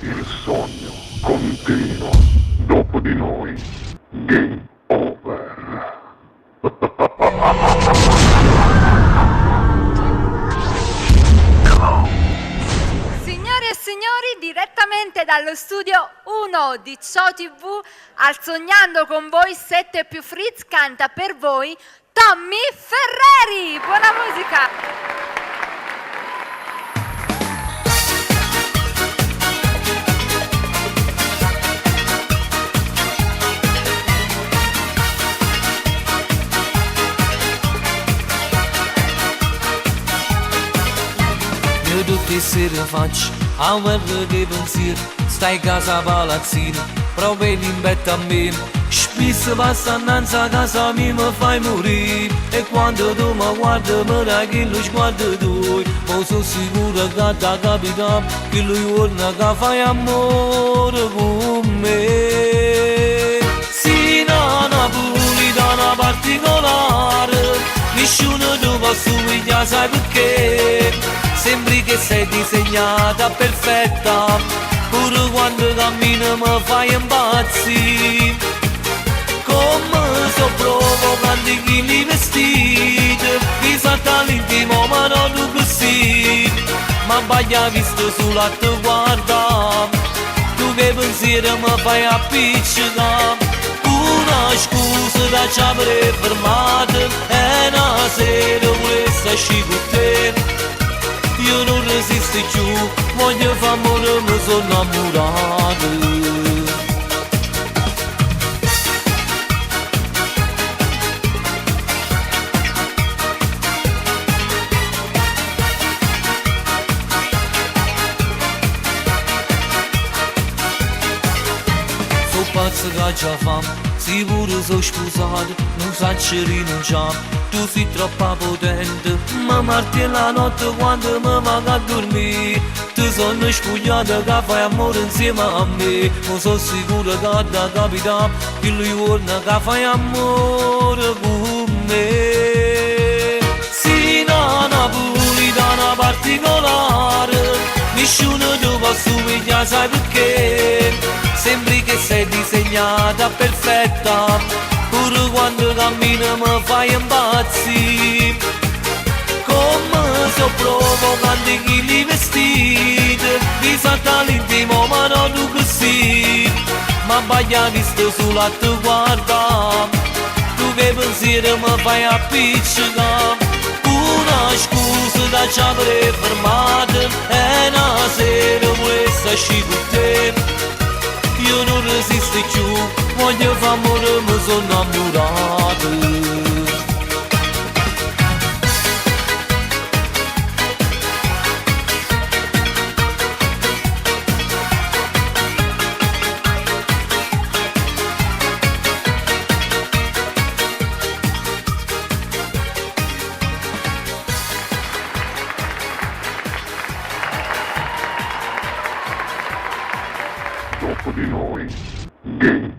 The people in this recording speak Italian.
Il sogno continua. Dopo di noi, game over. Signore e signori, direttamente dallo studio 1 di Ciò TV al Sognando con voi 7 più Fritz canta per voi Tommy Ferreri. Buona musica! Io tutte le sere faccio a guerra che pensiero. Stai in casa palazzina, proprio l'imbetta a me. Spesso passa innanzi a casa mia mi fai morire. E quando tu mi guardi mi dai quello sguardo tuo. Ma sono sicuro che ti capita che lui vuole che fai amore con me. Sì, no, napolitana particolare, nessuno ti può somigliare, sai perché? Sembri che sei disegnata perfetta, pure quando cammini mi fai impazzire. Come so provocante chi li vestiti, mi salta l'intimo ma non tu così. Ma sbaglia visto sull'atto guarda, tu che pensiero mi fai appiccicare. Una scusa da ci avrei fermato, e una sera volessi uscire con te. Io non resisto più, voglio fare amore, mi sono innamorato. Sono pazzo che già fame, sicuro sono sposato, non faccio rinunciare. Tu sei troppo potente, ma martella la notte quando mi vado a dormire. Tu sono spogliata che fai amore insieme a me. Ma sono sicuro che ti capita che lui vuole che fai amore con me. Sì, no, napolitana particolare, nessuno ti può somigliare, sai perché? Sembri che sei disegnata perfetta, pure quando cammini mi fai impazzire. Come so provocante chi li vestiti, mi salta l'intimo ma non tu così. Ma sbaglia visto sull'atto guarda, tu che pensiero mi fai appiccicare. Una scusa da ci avrei fermato, e una sera volessi uscire con te. Io non resisto più, voglio fare amore, mi sono innamorato. Dopo di noi, game